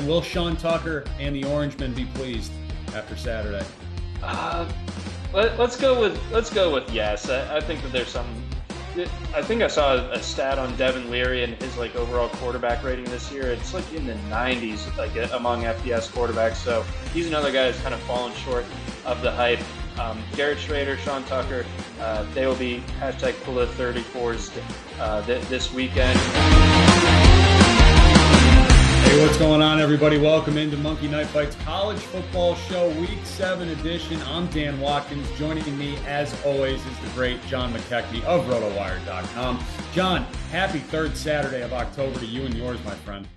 And will Sean Tucker and the Orangemen be pleased after Saturday? Let's go with yes. I think that there's some. I think I saw a stat on Devin Leary and his overall quarterback rating this year. It's in the 90s, among FBS quarterbacks. So he's another guy that's kind of fallen short of the hype. Garrett Schrader, Sean Tucker, they will be #pull the 34s this weekend. Hey, what's going on, everybody? Welcome into Monkey Knife Fights College Football Show, Week 7 edition. I'm Dan Watkins. Joining me, as always, is the great John McKechnie of Rotowire.com. John, happy third Saturday of October to you and yours, my friend.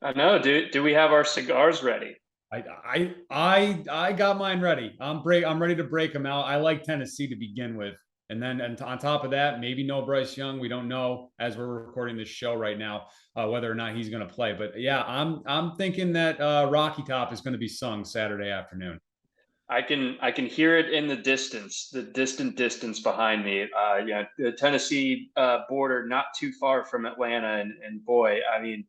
I know. Do we have our cigars ready? I got mine ready. I'm ready to break them out. I like Tennessee to begin with. And then on top of that, maybe no Bryce Young. We don't know as we're recording this show right now whether or not he's going to play. But yeah, I'm thinking that Rocky Top is going to be sung Saturday afternoon. I can hear it in the distance, the distant distance behind me. The Tennessee border, not too far from Atlanta, and boy, I mean,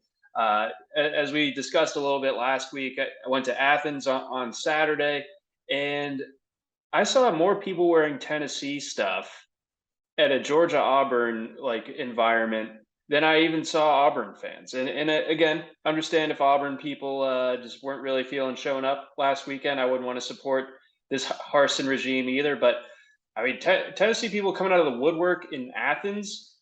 as we discussed a little bit last week, I went to Athens on Saturday, and I saw more people wearing Tennessee stuff at a Georgia Auburn environment than I even saw Auburn fans. And again, understand if Auburn people just weren't really feeling showing up last weekend. I wouldn't want to support this Harsin regime either. But I mean, Tennessee people coming out of the woodwork in Athens.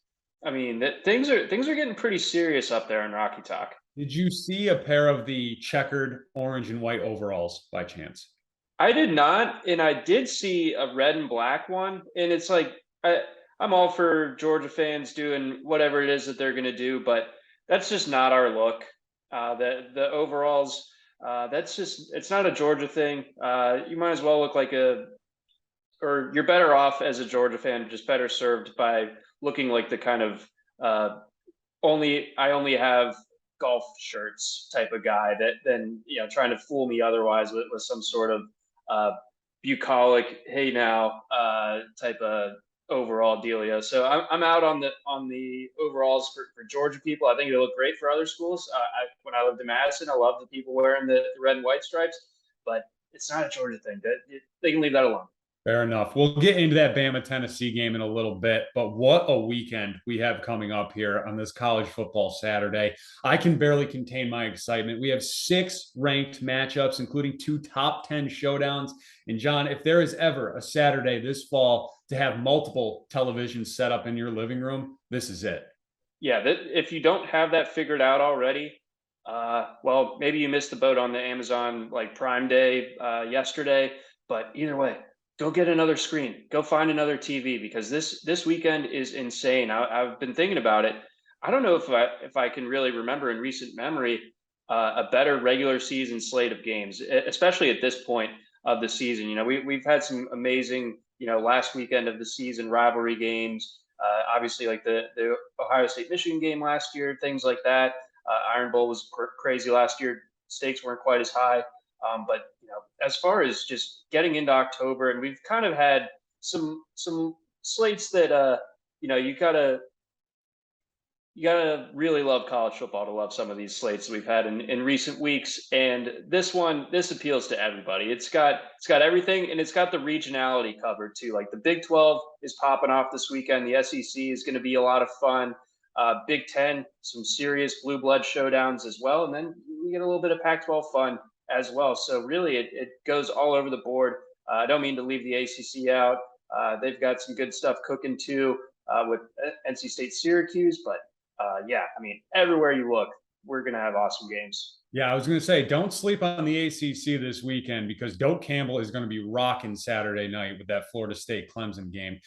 I mean, things are getting pretty serious up there in Rocky Top. Did you see a pair of the checkered orange and white overalls by chance? I did not, and I did see a red and black one, and it's I'm all for Georgia fans doing whatever it is that they're going to do, but that's just not our look. The overalls, it's not a Georgia thing. You might as well look or you're better off as a Georgia fan, just better served by looking like the kind of I only have golf shirts type of guy than trying to fool me otherwise with some sort of bucolic, hey now type of overall dealio. So I'm out on the overalls for Georgia people. I think it'll look great for other schools. When I lived in Madison, I loved the people wearing the red and white stripes, but it's not a Georgia thing. They can leave that alone. Fair enough. We'll get into that Bama-Tennessee game in a little bit, but what a weekend we have coming up here on this college football Saturday. I can barely contain my excitement. We have 6 ranked matchups, including 2 top 10 showdowns. And John, if there is ever a Saturday this fall to have multiple televisions set up in your living room, this is it. Yeah, if you don't have that figured out already, well, maybe you missed the boat on the Amazon Prime Day yesterday, but either way, go get another screen. Go find another TV, because this weekend is insane. I've been thinking about it. I don't know if I can really remember in recent memory a better regular season slate of games, especially at this point of the season. We've had some amazing last weekend of the season rivalry games. Obviously, the Ohio State-Michigan game last year, things like that. Iron Bowl was crazy last year. Stakes weren't quite as high. But as far as just getting into October, and we've kind of had some slates that you gotta really love college football to love some of these slates that we've had in recent weeks. And this appeals to everybody. It's got everything, and it's got the regionality covered too. The Big 12 is popping off this weekend. The SEC is going to be a lot of fun. Big 10, some serious blue blood showdowns as well, and then we get a little bit of Pac-12 fun as well. So really it goes all over the board. I don't mean to leave the ACC out. They've got some good stuff cooking too with NC State Syracuse, but yeah, I mean, everywhere you look, we're going to have awesome games. Yeah, I was going to say, don't sleep on the ACC this weekend, because Doak Campbell is going to be rocking Saturday night with that Florida State-Clemson game.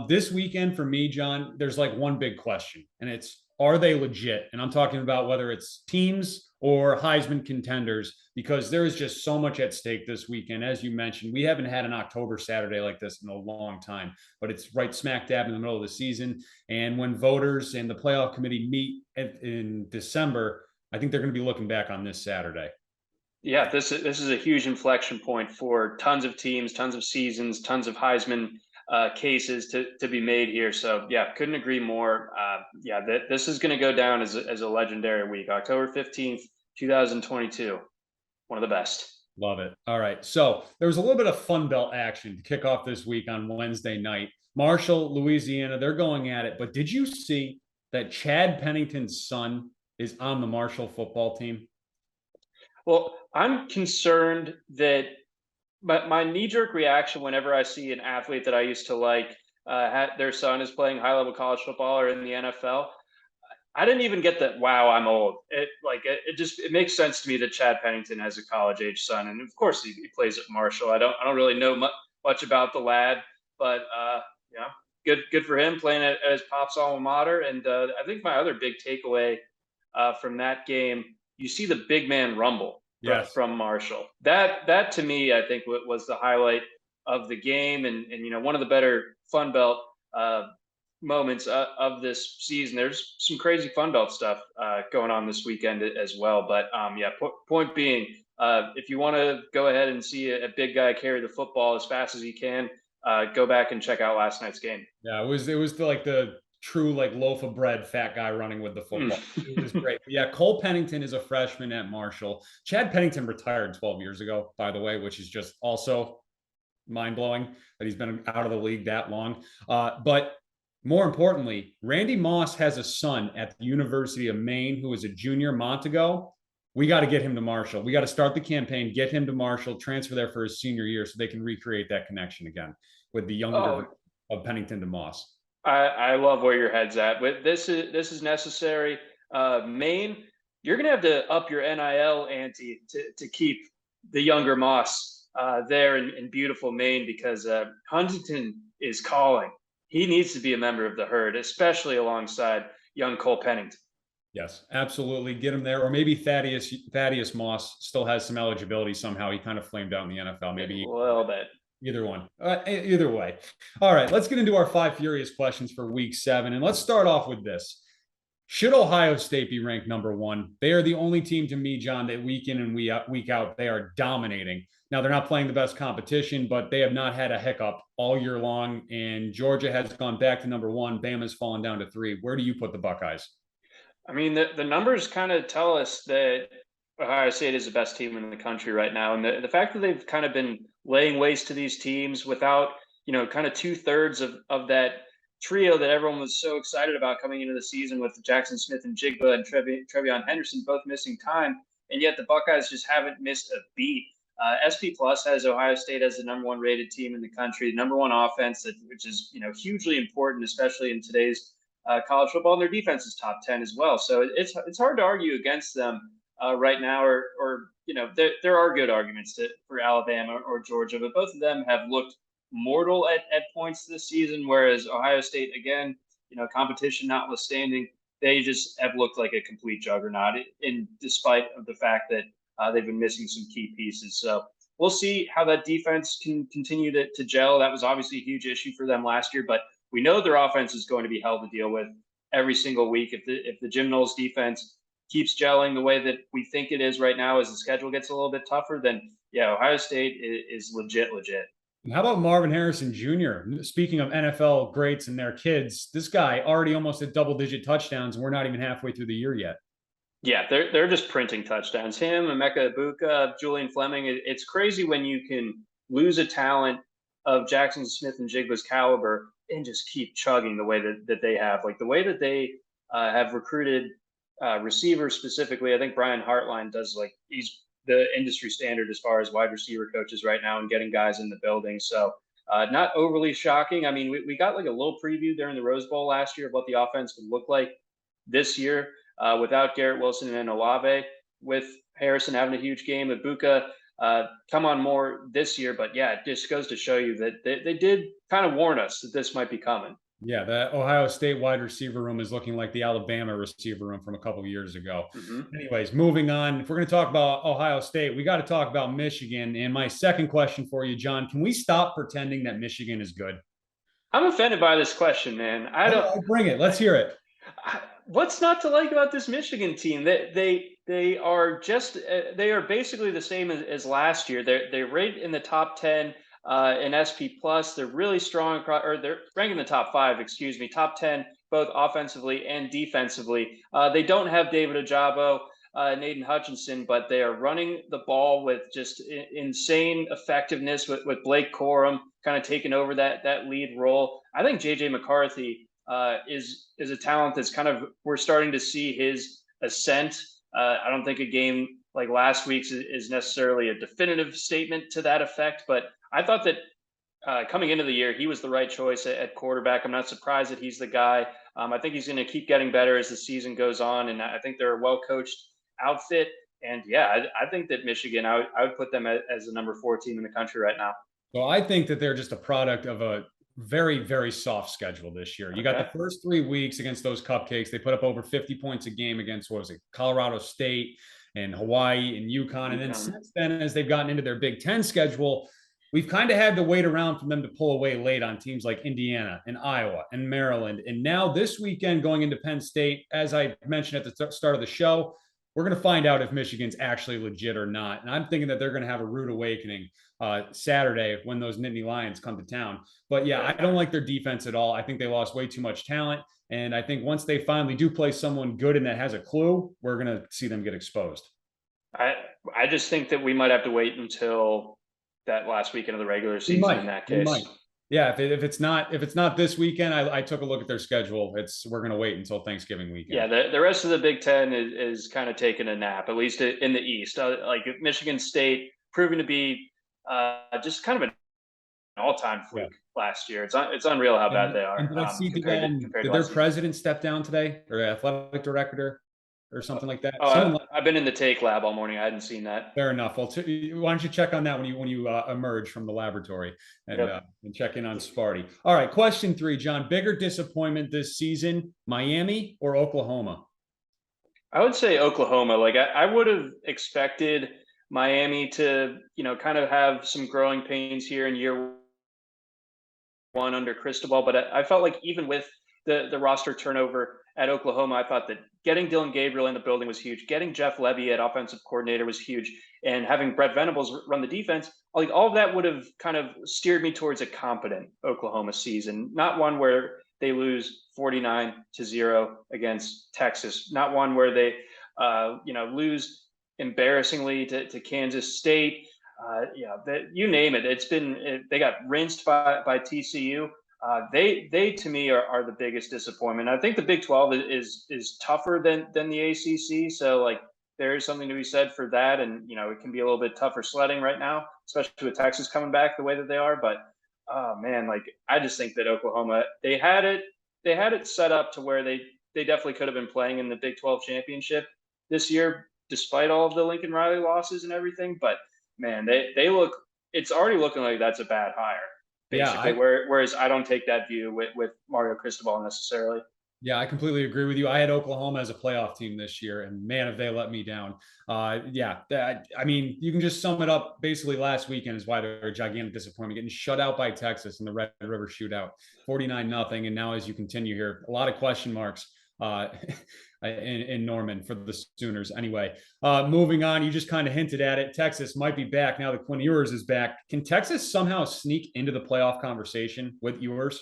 This weekend for me, John, there's one big question, and it's, are they legit? And I'm talking about whether it's teams or Heisman contenders, because there is just so much at stake this weekend. As you mentioned, we haven't had an October Saturday like this in a long time, but it's right smack dab in the middle of the season. And when voters and the playoff committee meet in December, I think they're going to be looking back on this Saturday. Yeah, this is a huge inflection point for tons of teams, tons of seasons, tons of Heisman cases to be made here. So yeah, couldn't agree more. Yeah, this is going to go down as a legendary week. October 15th 2022. One of the best. Love it. All right. So there was a little bit of Fun Belt action to kick off this week on Wednesday night. Marshall, Louisiana, they're going at it. But did you see that Chad Pennington's son is on the Marshall football team? Well, I'm concerned that my knee-jerk reaction whenever I see an athlete that I used to like, their son is playing high-level college football or in the NFL. I didn't even get that. Wow, I'm old. It makes sense to me that Chad Pennington has a college age son, and of course he plays at Marshall. I don't really know much about the lad, but good for him playing at his pop's alma mater. And I think my other big takeaway from that game, you see the big man rumble from Marshall. That to me, I think was the highlight of the game, and one of the better Fun Belt moments of this season. There's some crazy Fun Belt stuff going on this weekend as well. But point being, if you want to go ahead and see a big guy carry the football as fast as he can, go back and check out last night's game. Yeah, it was the true loaf of bread fat guy running with the football. It was great. Yeah, Cole Pennington is a freshman at Marshall. Chad Pennington retired 12 years ago, by the way, which is just also mind-blowing that he's been out of the league that long. But more importantly, Randy Moss has a son at the University of Maine who is a junior, Montego. We got to get him to Marshall. We got to start the campaign, get him to Marshall, transfer there for his senior year so they can recreate that connection again with the younger of Pennington to Moss. I love where your head's at. This is necessary. Maine, you're going to have to up your NIL ante to keep the younger Moss there in beautiful Maine, because Huntington is calling. He needs to be a member of the herd, especially alongside young Cole Pennington. Yes, absolutely. Get him there. Or maybe Thaddeus Moss still has some eligibility somehow. He kind of flamed out in the NFL. Maybe a little bit. Either one. Either way. All right, let's get into our 5 furious questions for week 7. And let's start off with this. Should Ohio State be ranked number 1? They are the only team to me, John, that week in and week out, they are dominating. Now, they're not playing the best competition, but they have not had a hiccup all year long. And Georgia has gone back to number 1. Bama's fallen down to 3. Where do you put the Buckeyes? I mean, the numbers kind of tell us that Ohio State is the best team in the country right now. And the fact that they've kind of been laying waste to these teams without, kind of 2/3 of that trio that everyone was so excited about coming into the season, with Jackson Smith and Jigba and Trevion Henderson both missing time. And yet the Buckeyes just haven't missed a beat. SP Plus has Ohio State as the number 1 rated team in the country, number 1 offense, which is, hugely important, especially in today's college football. And their defense is top 10 as well. So it's hard to argue against them right now, or there are good arguments for Alabama or Georgia, but both of them have looked mortal at points this season, whereas Ohio State, again, competition notwithstanding, they just have looked like a complete juggernaut, in despite of the fact that they've been missing some key pieces. So we'll see how that defense can continue to gel. That was obviously a huge issue for them last year, but we know their offense is going to be hell to deal with every single week. If the Jim Knowles defense keeps gelling the way that we think it is right now, as the schedule gets a little bit tougher, then Ohio State is legit. How about Marvin Harrison Jr.? Speaking of NFL greats and their kids, this guy already almost at double-digit touchdowns, and we're not even halfway through the year yet. Yeah, they're just printing touchdowns. Him, Emeka Egbuka, Julian Fleming. It's crazy when you can lose a talent of Jackson Smith and Jigba's caliber and just keep chugging the way that they have. Like the way that they have recruited receivers specifically. I think Brian Hartline he's the industry standard as far as wide receiver coaches right now and getting guys in the building. So not overly shocking. I mean, we got like a little preview during the Rose Bowl last year of what the offense would look like this year without Garrett Wilson and Olave, with Harrison having a huge game. Egbuka come on more this year, but it just goes to show you that they did kind of warn us that this might be coming. Yeah, the Ohio State wide receiver room is looking like the Alabama receiver room from a couple of years ago. Mm-hmm. Anyways, moving on. If we're going to talk about Ohio State, we got to talk about Michigan. And my second question for you, John, can we stop pretending that Michigan is good? I'm offended by this question, man. I'll bring it. Let's hear it. What's not to like about this Michigan team? They are basically the same as last year. They're right in the top 10 in SP Plus. They're really strong, or they're ranked in the top 5, top 10, both offensively and defensively. They don't have David Ojabo. Nathan Hutchinson, but they are running the ball with just insane effectiveness with Blake Corum kind of taking over that lead role. I think JJ McCarthy is a talent that's we're starting to see his ascent. I don't think a game like last week's is necessarily a definitive statement to that effect, but I thought that coming into the year, he was the right choice at quarterback. I'm not surprised that he's the guy. I think he's going to keep getting better as the season goes on, and I think they're a well-coached outfit. And yeah, I think that Michigan, I would put them as the number 4 team in the country right now. Well, I think that they're just a product of a very, very soft schedule this year. You got the first 3 weeks against those cupcakes. They put up over 50 points a game against, what was it, Colorado State and Hawaii and UConn. And then since then, as they've gotten into their Big Ten schedule, we've kind of had to wait around for them to pull away late on teams like Indiana and Iowa and Maryland. And now this weekend going into Penn State, as I mentioned at the start of the show, we're going to find out if Michigan's actually legit or not. And I'm thinking that they're going to have a rude awakening Saturday when those Nittany Lions come to town. But yeah, I don't like their defense at all. I think they lost way too much talent. And I think once they finally do play someone good and that has a clue, we're going to see them get exposed. I just think that we might have to wait until that last weekend of the regular season in that case. Yeah, if it's not this weekend, I took a look at their schedule. We're going to wait until Thanksgiving weekend. Yeah, the rest of the Big Ten is kind of taking a nap, at least in the East. Like Michigan State proving to be just kind of an all-time fluke last year. It's unreal how bad they are. And did I see did their president step down today, or athletic director, or something like that? I've been in the take lab all morning. I hadn't seen that. Fair enough. Well, why don't you check on that when you emerge from the laboratory and check in on Sparty. All right, question 3, John. Bigger disappointment this season, Miami or Oklahoma? I would say Oklahoma. Like I would have expected Miami to, kind of have some growing pains here in year 1 under Cristobal, but I felt like even with the roster turnover at Oklahoma, I thought that getting Dylan Gabriel in the building was huge. Getting Jeff Levy at offensive coordinator was huge. And having Brett Venables run the defense, like all of that would have kind of steered me towards a competent Oklahoma season, not one where they lose 49-0 against Texas, not one where they, lose embarrassingly to Kansas State. You name it. They got rinsed by TCU. They to me are the biggest disappointment. I think the Big 12 is tougher than the ACC. So like there is something to be said for that, and it can be a little bit tougher sledding right now, especially with Texas coming back the way that they are. But oh man, like I just think that Oklahoma they had it set up to where they definitely could have been playing in the Big 12 championship this year, despite all of the Lincoln Riley losses and everything. But man, it's already looking like that's a bad hire. Basically, whereas I don't take that view with Mario Cristobal necessarily. Yeah, I completely agree with you. I had Oklahoma as a playoff team this year, and man, have they let me down. I mean, you can just sum it up. Basically, last weekend is why they're a gigantic disappointment, getting shut out by Texas in the Red River Shootout, 49-0. And now, as you continue here, a lot of question marks in Norman for the Sooners. Anyway, moving on, you just kind of hinted at it. Texas might be back now that Quinn Ewers is back. Can Texas somehow sneak into the playoff conversation with Ewers?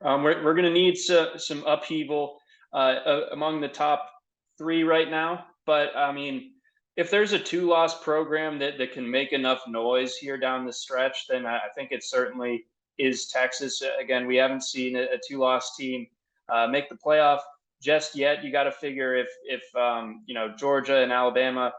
We're going to need some upheaval among the top 3 right now. But I mean, if there's a 2-loss program that can make enough noise here down the stretch, then I think it certainly is Texas. Again, we haven't seen a 2-loss team make the playoff just yet. You got to figure if Georgia and Alabama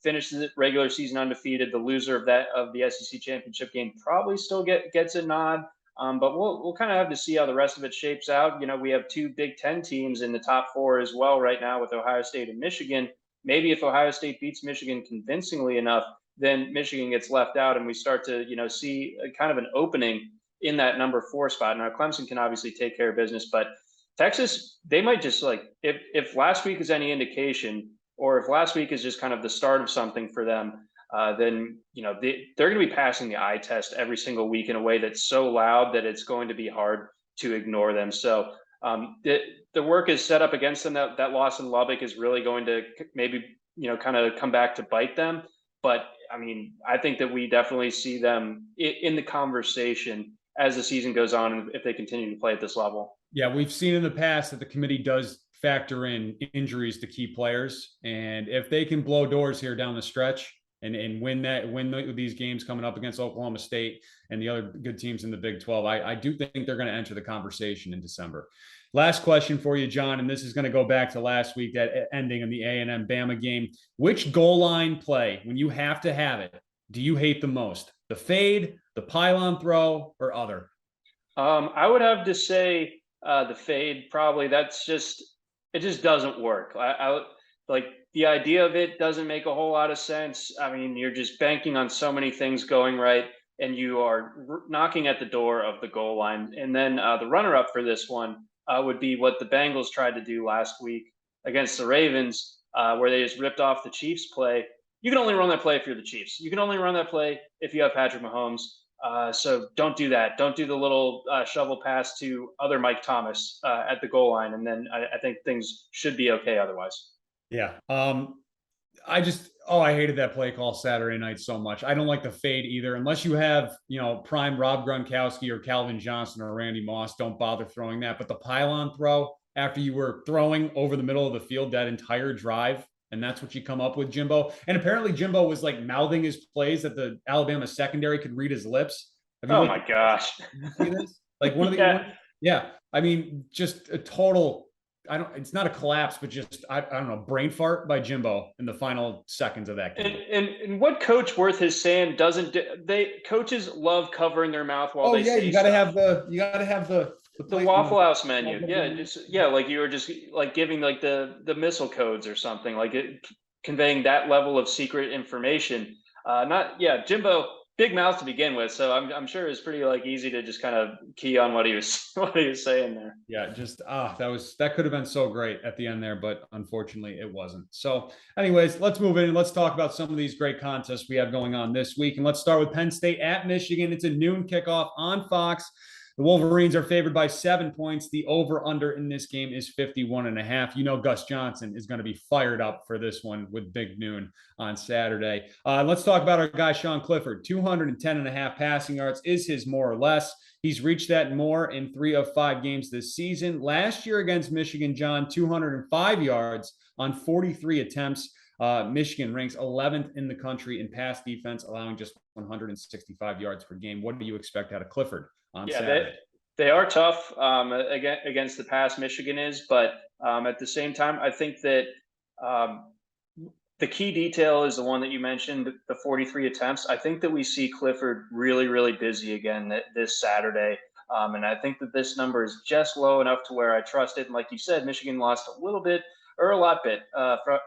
finish the regular season undefeated, the loser of the SEC championship game probably still gets a nod. But we'll kind of have to see how the rest of it shapes out. We have 2 Big Ten teams in the top 4 as well right now with Ohio State and Michigan. Maybe if Ohio State beats Michigan convincingly enough, then Michigan gets left out and we start to see a kind of an opening in that number 4 spot. Now Clemson can obviously take care of business, but Texas, they might just if last week is any indication, or if last week is just kind of the start of something for them, then they're going to be passing the eye test every single week in a way that's so loud that it's going to be hard to ignore them. So the work is set up against them. That loss in Lubbock is really going to maybe kind of come back to bite them. But I mean, I think that we definitely see them in the conversation as the season goes on, if they continue to play at this level. Yeah, we've seen in the past that the committee does factor in injuries to key players. And if they can blow doors here down the stretch and win these games coming up against Oklahoma State and the other good teams in the Big 12, I do think they're going to enter the conversation in December. Last question for you, John, and this is going to go back to last week, that ending in the A&M Bama game. Which goal line play, when you have to have it, do you hate the most? The fade, the pylon throw, or other? I would have to say the fade probably. It just doesn't work. I like the idea of it doesn't make a whole lot of sense. I mean, you're just banking on so many things going right, and you are knocking at the door of the goal line. And then the runner-up for this one would be what the Bengals tried to do last week against the Ravens, where they just ripped off the Chiefs play. You can only run that play if you're the Chiefs. You can only run that play if you have Patrick Mahomes. So don't do that. Don't do the little shovel pass to other Mike Thomas at the goal line. And then I think things should be okay otherwise. Yeah. I hated that play call Saturday night so much. I don't like the fade either. Unless you have, prime Rob Gronkowski or Calvin Johnson or Randy Moss, don't bother throwing that. But the pylon throw after you were throwing over the middle of the field that entire drive, and that's what you come up with, Jimbo. And apparently Jimbo was like mouthing his plays that the Alabama secondary could read his lips. Oh my gosh. You see this? Like one of the, yeah. I mean, just a total, it's not a collapse, but just, I don't know, brain fart by Jimbo in the final seconds of that game. And what coach worth his sand coaches love covering their mouth while they say you got to have the Waffle House menu. Yeah. Like you were just like giving like the missile codes or something, like conveying that level of secret information. Jimbo, big mouth to begin with, so I'm sure it's pretty like easy to just kind of key on what he was saying there. Yeah, just that could have been so great at the end there, but unfortunately it wasn't. So anyways, let's move in and let's talk about some of these great contests we have going on this week. And let's start with Penn State at Michigan. It's a noon kickoff on Fox. The Wolverines are favored by 7 points. The over-under in this game is 51.5. Gus Johnson is going to be fired up for this one with Big Noon on Saturday. Let's talk about our guy, Sean Clifford. 210.5 passing yards is his more or less. He's reached that more in 3 of 5 games this season. Last year against Michigan, John, 205 yards on 43 attempts. Michigan ranks 11th in the country in pass defense, allowing just 165 yards per game. What do you expect out of Clifford on Saturday? They are tough against the pass, Michigan is, but at the same time, I think that the key detail is the one that you mentioned, the 43 attempts. I think that we see Clifford really, really busy again this Saturday. And I think that this number is just low enough to where I trust it. And like you said, Michigan lost a lot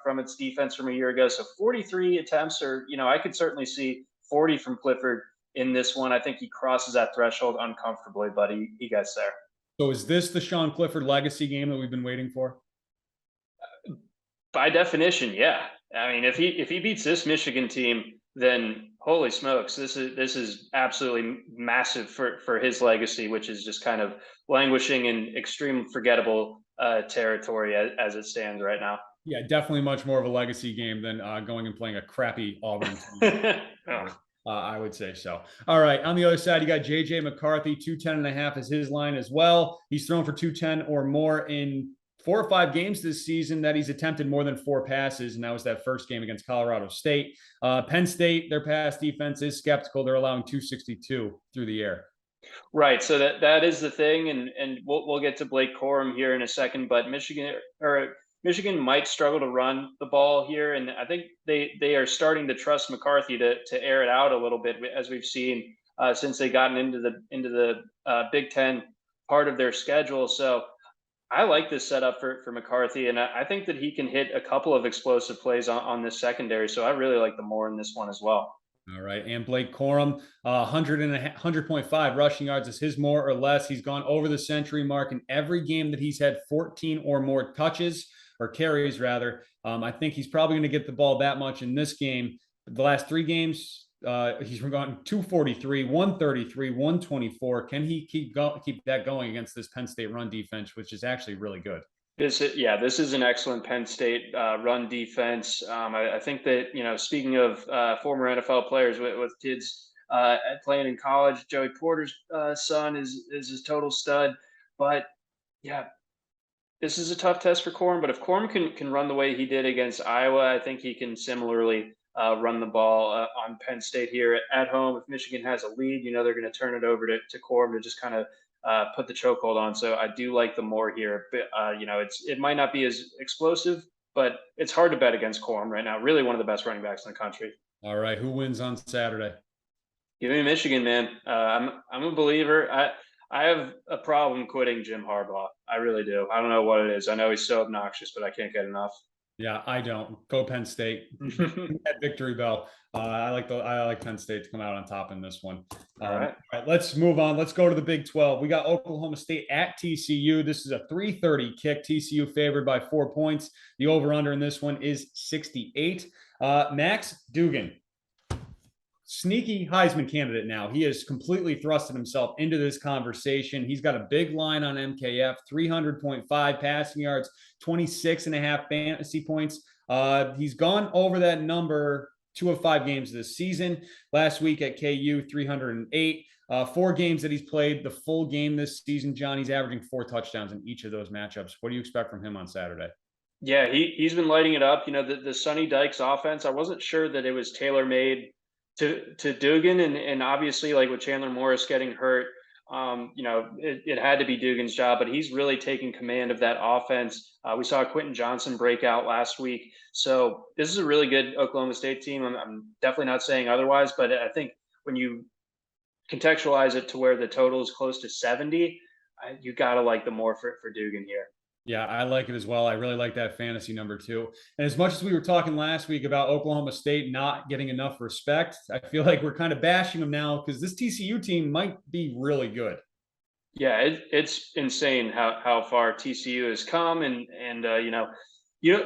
from its defense from a year ago. So 43 attempts, or, I could certainly see 40 from Clifford in this one. I think he crosses that threshold uncomfortably, but he gets there. So is this the Sean Clifford legacy game that we've been waiting for? By definition, yeah. I mean, if he beats this Michigan team, then holy smokes, this is absolutely massive for his legacy, which is just kind of languishing in extreme forgettable territory as it stands right now. Yeah, definitely much more of a legacy game than going and playing a crappy Auburn team. I would say so. All right. On the other side, you got JJ McCarthy, 210.5 is his line as well. He's thrown for 210 or more in 4 or 5 games this season that he's attempted more than 4 passes. And that was that first game against Colorado State. Penn State, their pass defense is skeptical. They're allowing 262 through the air. Right. So that is the thing. And we'll get to Blake Corum here in a second, but Michigan might struggle to run the ball here, and I think they are starting to trust McCarthy to air it out a little bit, as we've seen since they gotten into the Big Ten part of their schedule. So I like this setup for McCarthy, and I think that he can hit a couple of explosive plays on this secondary. So I really like the more in this one as well. All right. And Blake Corum, 100.5 rushing yards is his more or less. He's gone over the century mark in every game that he's had 14 or more touches, or carries rather. I think he's probably going to get the ball that much in this game. The last 3 games, he's gone 243, 133, 124. Can he keep that going against this Penn State run defense, which is actually really good? This is an excellent Penn State run defense. I think that, speaking of former NFL players with kids playing in college, Joey Porter's son is his total stud. But yeah, this is a tough test for Corm, but if Corm can run the way he did against Iowa, I think he can similarly run the ball on Penn State here at home. If Michigan has a lead, they're going to turn it over to Corm to just kind of put the chokehold on. So I do like the more here. But, it might not be as explosive, but it's hard to bet against Corm right now. Really one of the best running backs in the country. All right, who wins on Saturday? Give me Michigan, man. I'm a believer. I have a problem quitting Jim Harbaugh. I really do. I don't know what it is. I know he's so obnoxious, but I can't get enough. Yeah, I don't. Go Penn State. That victory bell. I like Penn State to come out on top in this one. All right. All right, let's move on. Let's go to the Big 12. We got Oklahoma State at TCU. This is a 3:30 kick. TCU favored by 4 points. The over/under in this one is 68. Max Duggan, sneaky Heisman candidate now. He has completely thrusted himself into this conversation. He's got a big line on MKF, 300.5 passing yards, 26.5 fantasy points. He's gone over that number 2 of 5 games this season. Last week at KU, 308. 4 games that he's played the full game this season, John, he's averaging 4 touchdowns in each of those matchups. What do you expect from him on Saturday? Yeah, he's been lighting it up. The Sonny Dykes offense, I wasn't sure that it was tailor-made to Dugan, and obviously, like with Chandler Morris getting hurt, it had to be Dugan's job, but he's really taking command of that offense. We saw Quentin Johnson break out last week. So this is a really good Oklahoma State team. I'm definitely not saying otherwise, but I think when you contextualize it to where the total is close to 70, you got to like the more for Dugan here. Yeah, I like it as well. I really like that fantasy number too. And as much as we were talking last week about Oklahoma State not getting enough respect, I feel like we're kind of bashing them now because this TCU team might be really good. Yeah, it's insane how far TCU has come, and you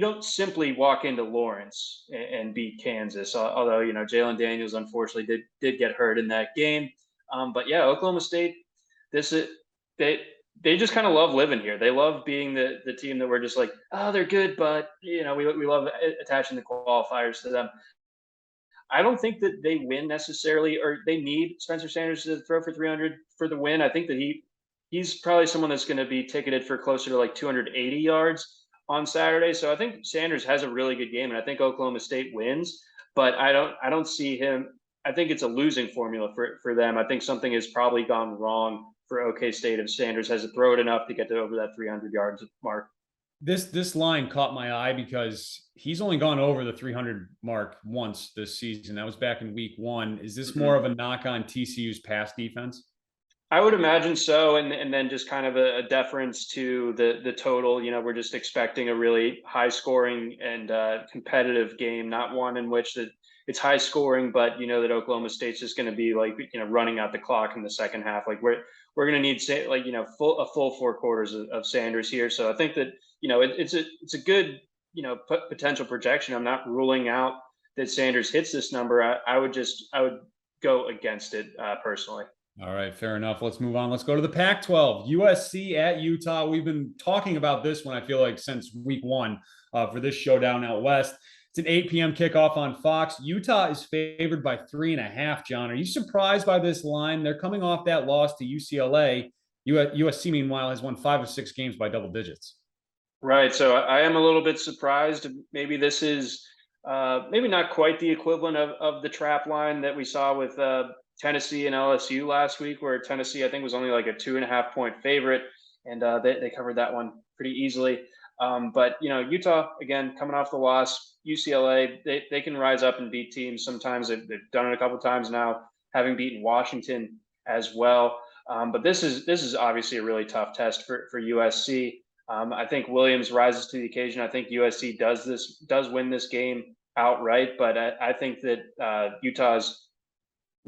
don't simply walk into Lawrence and beat Kansas. Although Jalen Daniels unfortunately did get hurt in that game. But yeah, Oklahoma State, they just kind of love living here. They love being the team that we're just like, oh, they're good, but we love attaching the qualifiers to them. I don't think that they win necessarily, or they need Spencer Sanders to throw for 300 for the win. I think that he's probably someone that's going to be ticketed for closer to like 280 yards on Saturday. So I think Sanders has a really good game, and I think Oklahoma State wins. But I don't see him. I think it's a losing formula for them. I think something has probably gone wrong for OK State if Sanders hasn't thrown enough to get to over that 300 yards mark. This line caught my eye because he's only gone over the 300 mark once this season. That was back in week 1. Is this more of a knock on TCU's pass defense? I would imagine so, and then just kind of a deference to the total. We're just expecting a really high scoring and competitive game, not one in which it's high scoring, but that Oklahoma State's just going to be like running out the clock in the second half. Like we're going to need a full 4 quarters of Sanders here. So I think that it's a good potential projection. I'm not ruling out that Sanders hits this number. I would go against it personally. All right, fair enough. Let's move on. Let's go to the Pac-12. USC at Utah. We've been talking about this one, I feel like, since week 1 for this showdown out west. It's an 8 p.m. kickoff on Fox. Utah is favored by 3.5, John. Are you surprised by this line? They're coming off that loss to UCLA. USC, meanwhile, has won 5 of 6 games by double digits. Right. So I am a little bit surprised. Maybe this is maybe not quite the equivalent of the trap line that we saw with Tennessee and LSU last week, where Tennessee, I think, was only like a 2.5 point favorite, and they covered that one pretty easily. But Utah, again, coming off the loss, UCLA, they can rise up and beat teams. Sometimes they've done it a couple of times now, having beaten Washington as well. But this is obviously a really tough test for USC. I think Williams rises to the occasion. I think USC does win this game outright, but I think that Utah's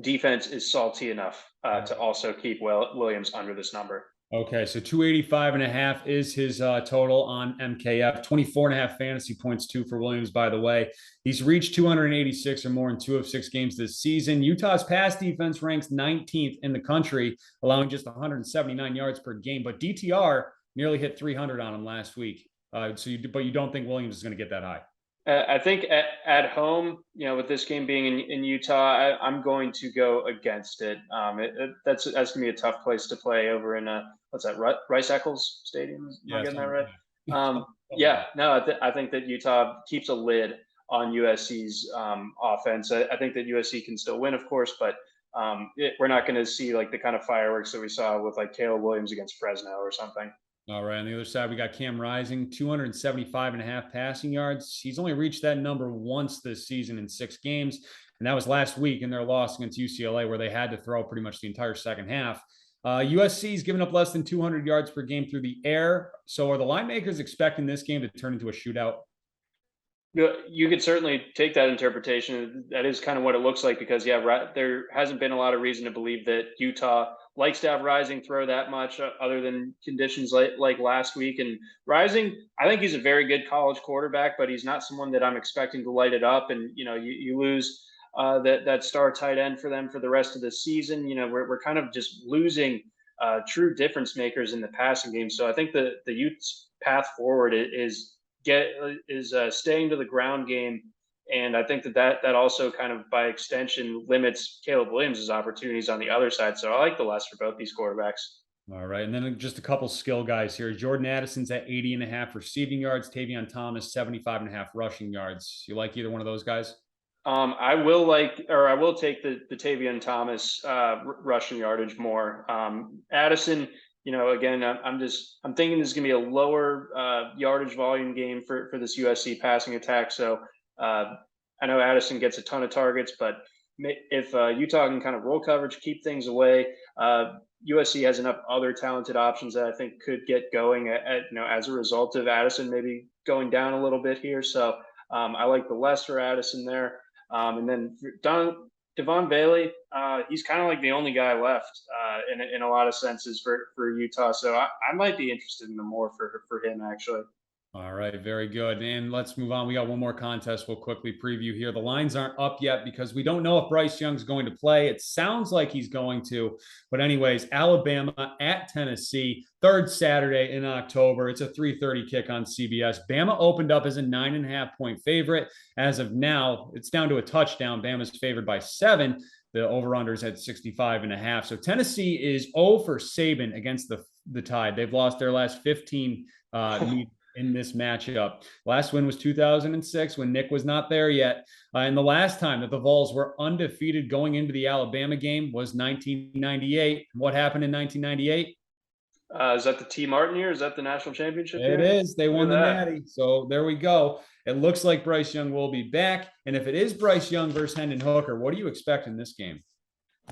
defense is salty enough to also keep Williams under this number. Okay, so 285.5 is his total on MKF. 24.5 fantasy points too for Williams, by the way. He's reached 286 or more in 2 of 6 games this season. Utah's pass defense ranks 19th in the country, allowing just 179 yards per game. But DTR nearly hit 300 on him last week. But you don't think Williams is going to get that high? I think at home, with this game being in Utah, I'm going to go against it. That's going to be a tough place to play over in what's that, Rice Eccles Stadium? Am I Yeah, getting that something right? like that. Yeah, no, I think that Utah keeps a lid on USC's offense. I think that USC can still win, of course, but we're not going to see like the kind of fireworks that we saw with like Caleb Williams against Fresno or something. All right. On the other side, we got Cam Rising, 275.5 passing yards. He's only reached that number once this season in 6 games. And that was last week in their loss against UCLA, where they had to throw pretty much the entire second half. USC's given up less than 200 yards per game through the air. So are the line makers expecting this game to turn into a shootout? You could certainly take that interpretation. That is kind of what it looks like because, yeah, there hasn't been a lot of reason to believe that Utah likes to have Rising throw that much other than conditions like last week. And Rising, I think he's a very good college quarterback, but he's not someone that I'm expecting to light it up. And, you lose that star tight end for them for the rest of the season. We're kind of just losing true difference makers in the passing game. So I think the Utes' path forward is staying to the ground game, and I think that also kind of by extension limits Caleb Williams' opportunities on the other side. So I like the less for both these quarterbacks. All right. And then just a couple skill guys here. Jordan Addison's at 80.5 receiving yards. Tavion Thomas, 75.5 rushing yards. You like either one of those guys? I will take the Tavion Thomas rushing yardage more. Addison, again, I'm thinking this is gonna be a lower yardage volume game for this USC passing attack. So I know Addison gets a ton of targets, but if Utah can kind of roll coverage, keep things away, USC has enough other talented options that I think could get going as a result of Addison maybe going down a little bit here. So I like the lesser Addison there. And then Devon Bailey, he's kind of like the only guy left in a lot of senses for Utah. So I might be interested in the more for him, actually. All right, very good. And let's move on. We got one more contest we'll quickly preview here. The lines aren't up yet because we don't know if Bryce Young's going to play. It sounds like he's going to. But anyways, Alabama at Tennessee, third Saturday in October. It's a 3:30 kick on CBS. Bama opened up as a 9.5-point favorite. As of now, it's down to a touchdown. Bama's favored by 7. The over-under's at 65.5. So Tennessee is 0 for Saban against the Tide. They've lost their last 15 in this matchup. Last win was 2006 when Nick was not there yet. And the last time that the Vols were undefeated going into the Alabama game was 1998. What happened in 1998? Is that the T. Martin year? Is that the national championship year? It is. They won the Natty. So there we go. It looks like Bryce Young will be back. And if it is Bryce Young versus Hendon Hooker, what do you expect in this game?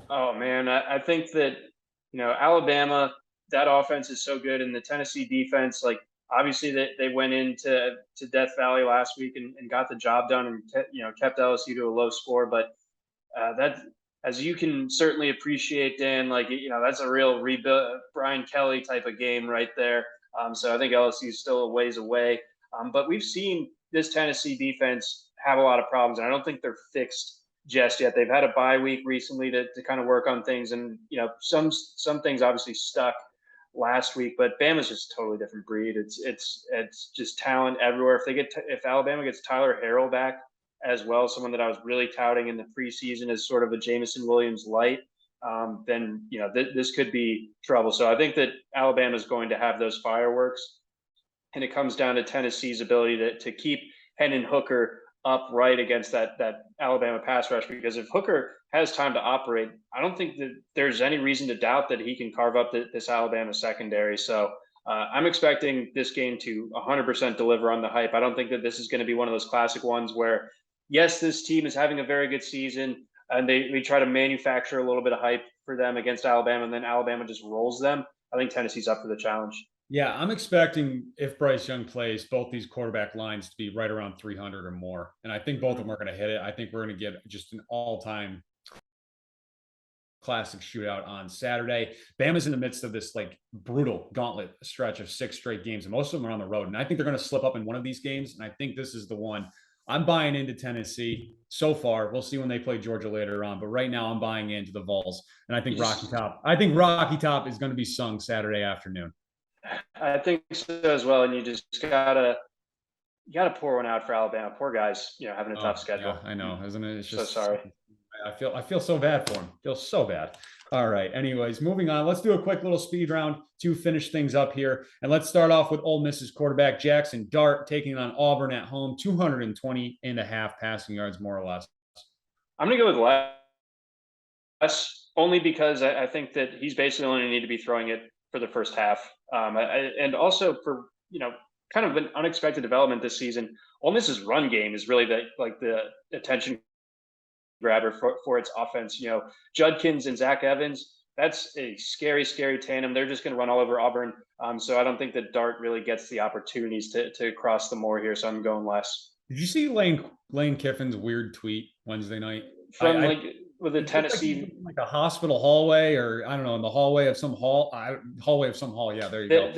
Oh, man. I think that, Alabama, that offense is so good. And the Tennessee defense, like, obviously they went into Death Valley last week and got the job done and kept LSU to a low score. But that, as you can certainly appreciate, Dan, like that's a real rebuild Brian Kelly type of game right there. So I think LSU is still a ways away. But we've seen this Tennessee defense have a lot of problems, and I don't think they're fixed just yet. They've had a bye week recently to kind of work on things, and some things obviously stuck last week, but Bama's just a totally different breed. It's just talent everywhere. If Alabama gets Tyler Harrell back as well, someone that I was really touting in the preseason as sort of a Jameson Williams light, then this could be trouble. So I think that Alabama is going to have those fireworks, and it comes down to Tennessee's ability to keep Hendon Hooker upright against that Alabama pass rush, because if Hooker has time to operate, I don't think that there's any reason to doubt that he can carve up this Alabama secondary. So I'm expecting this game to 100% deliver on the hype. I don't think that this is going to be one of those classic ones where, yes, this team is having a very good season and we try to manufacture a little bit of hype for them against Alabama and then Alabama just rolls them. I think Tennessee's up for the challenge. Yeah, I'm expecting if Bryce Young plays, both these quarterback lines to be right around 300 or more. And I think both of them are going to hit it. I think we're going to get just an all-time classic shootout on Saturday. Bama's in the midst of this like brutal gauntlet stretch of 6 straight games, and most of them are on the road. And I think they're going to slip up in one of these games. And I think this is the one. I'm buying into Tennessee so far. We'll see when they play Georgia later on. But right now I'm buying into the Vols. And I think Rocky Top is going to be sung Saturday afternoon. I think so as well. And you just gotta you got to pour one out for Alabama. Poor guys, having a tough Oh, schedule. yeah, I know, isn't it? It's So just sorry. I feel so bad for him. Feel so bad. All right. Anyways, moving on. Let's do a quick little speed round to finish things up here. And let's start off with Ole Miss's quarterback Jackson Dart taking on Auburn at home, 220 and a half passing yards, more or less. I'm going to go with less, only because I think that he's basically only need to be throwing it for the first half. And also for, kind of an unexpected development this season, Ole Miss's run game is really the attention grabber for its offense. Judkins and Zach Evans, that's a scary, scary tandem. They're just going to run all over Auburn. So I don't think that Dart really gets the opportunities to cross the moor here. So I'm going less. Did you see Lane Kiffin's weird tweet Wednesday night? From with the Tennessee, like a hospital hallway, or I don't know, in the hallway of some hall. Hallway of some hall. Yeah, there you go.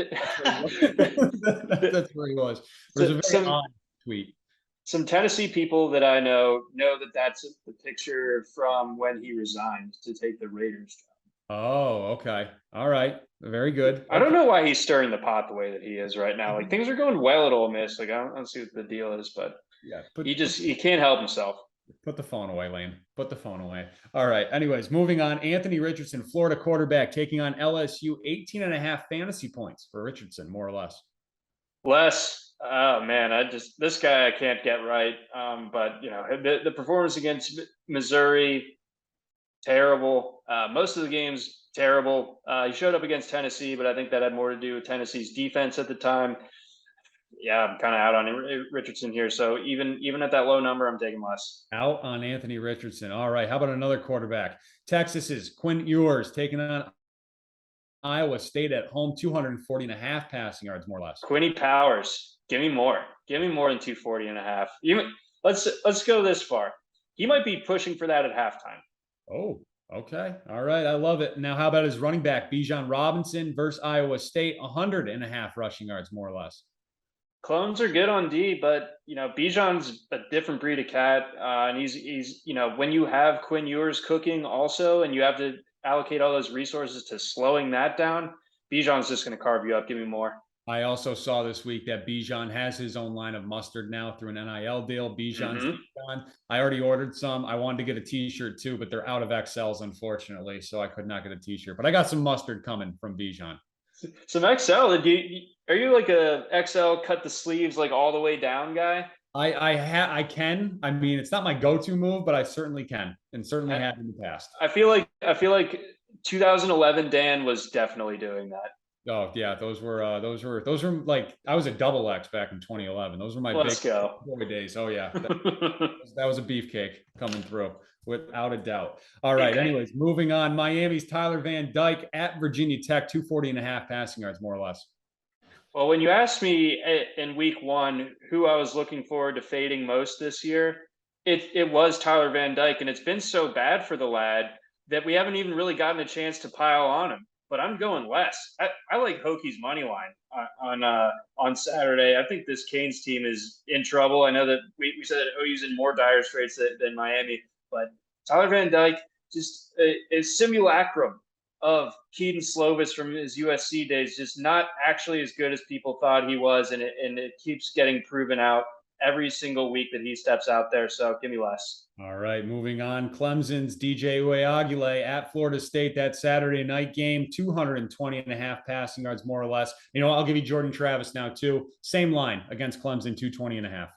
That's where he was. It was a very odd tweet. Some Tennessee people that I know that that's the picture from when he resigned to take the Raiders job. Oh, okay. All right. Very good. I don't know why he's stirring the pot the way that he is right now. Like, things are going well at Ole Miss. Like, I don't see what the deal is, but yeah, he can't help himself. Put the phone away, Lane. Put the phone away. All right. Anyways, moving on. Anthony Richardson, Florida quarterback, taking on LSU, 18 and a half fantasy points for Richardson, more or less. Less. Oh man, this guy I can't get right. But the performance against Missouri, terrible. Most of the games, terrible. He showed up against Tennessee, but I think that had more to do with Tennessee's defense at the time. Yeah, I'm kind of out on Richardson here. So even at that low number, I'm taking less. Out on Anthony Richardson. All right. How about another quarterback? Texas's Quinn Ewers taking on Iowa State at home, 240 and a half passing yards, more or less. Quinny Powers, give me more. Give me more than 240 and a half. Let's go this far. He might be pushing for that at halftime. Oh, okay. All right. I love it. Now, how about his running back, Bijan Robinson versus Iowa State, 100 and a half rushing yards, more or less. Clones are good on D, but Bijan's a different breed of cat, and he's when you have Quinn Ewers cooking also, and you have to allocate all those resources to slowing that down, Bijan's just going to carve you up. Give me more. I also saw this week that Bijan has his own line of mustard now through an NIL deal. Bijan's I already ordered some. I wanted to get a t-shirt too, but they're out of XLs, unfortunately, so I could not get a t-shirt. But I got some mustard coming from Bijan. Some XL? Are you like a XL cut the sleeves like all the way down guy? I can. I mean, it's not my go-to move, but I certainly can, and certainly have in the past. I feel like 2011 Dan was definitely doing that. Oh yeah, those were like, I was a double X back in 2011. Those were my big boy days. Oh yeah, that was a beefcake coming through without a doubt. All right. Okay. Anyways, moving on. Miami's Tyler Van Dyke at Virginia Tech, 240 and a half passing yards, more or less. Well, when you asked me in week one who I was looking forward to fading most this year, it was Tyler Van Dyke, and it's been so bad for the lad that we haven't even really gotten a chance to pile on him. But I'm going less. I like Hokies money line on Saturday. I think this Canes team is in trouble. I know that we said that OU's in more dire straits than Miami, but Tyler Van Dyke, just a simulacrum of Keaton Slovis from his USC days, just not actually as good as people thought he was, and it keeps getting proven out every single week that he steps out there. So give me less. All right, moving on. Clemson's DJ Uiagalelei at Florida State, that Saturday night game, 220 and a half passing yards, more or less. I'll give you Jordan Travis now too. Same line against Clemson, 220 and a half.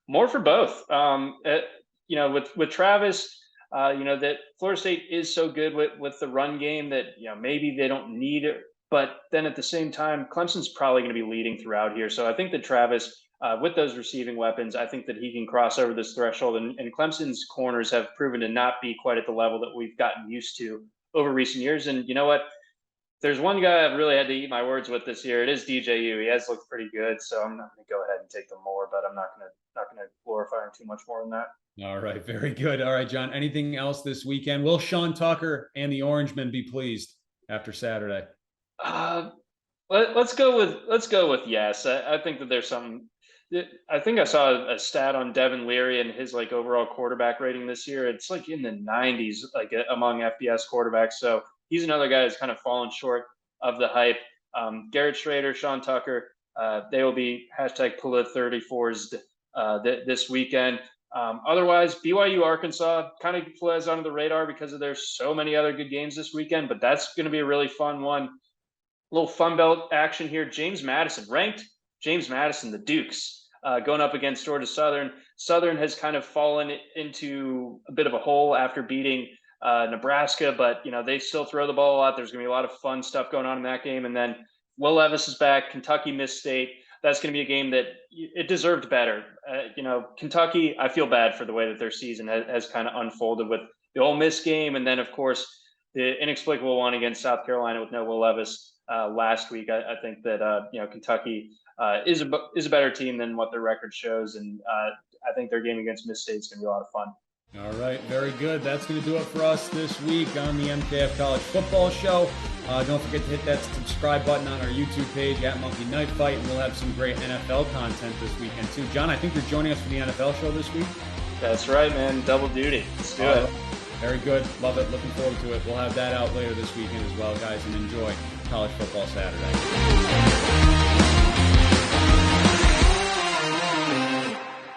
More for both. With Travis, that Florida State is so good with the run game that, maybe they don't need it. But then at the same time, Clemson's probably going to be leading throughout here. So I think that Travis, with those receiving weapons, I think that he can cross over this threshold. And Clemson's corners have proven to not be quite at the level that we've gotten used to over recent years. And you know what? There's one guy I've really had to eat my words with this year. It is DJU. He has looked pretty good. So I'm not going to go ahead and take the more, but I'm not going to glorify him too much more than that. All right. Very good. All right, John, anything else this weekend? Will Sean Tucker and the Orangemen be pleased after Saturday? Let's go with yes. I think that there's some. I think I saw a stat on Devin Leary and his overall quarterback rating this year. It's like in the 90s, among FBS quarterbacks. So he's another guy that's kind of fallen short of the hype. Garrett Schrader, Sean Tucker, they will be hashtag Pula34s this weekend. Otherwise, BYU Arkansas kind of flies under the radar because there's so many other good games this weekend, but that's going to be a really fun one. A little Fun Belt action here. James Madison, ranked James Madison, the Dukes, going up against Georgia Southern. Southern has kind of fallen into a bit of a hole after beating Nebraska, but they still throw the ball a lot. There's going to be a lot of fun stuff going on in that game. And then Will Levis is back. Kentucky Miss State. That's going to be a game that it deserved better. Kentucky, I feel bad for the way that their season has kind of unfolded with the Ole Miss game. And then, of course, the inexplicable one against South Carolina with no Will Levis last week. I think that, Kentucky is a better team than what their record shows. And I think their game against Miss State is going to be a lot of fun. All right, very good. That's going to do it for us this week on the MKF College Football Show. Don't forget to hit that subscribe button on our YouTube page at Monkey Knife Fight, and we'll have some great NFL content this weekend too. John, I think you're joining us for the NFL show this week. That's right, man. Double duty. Let's do it. Very good. Love it. Looking forward to it. We'll have that out later this weekend as well, guys, and enjoy College Football Saturday.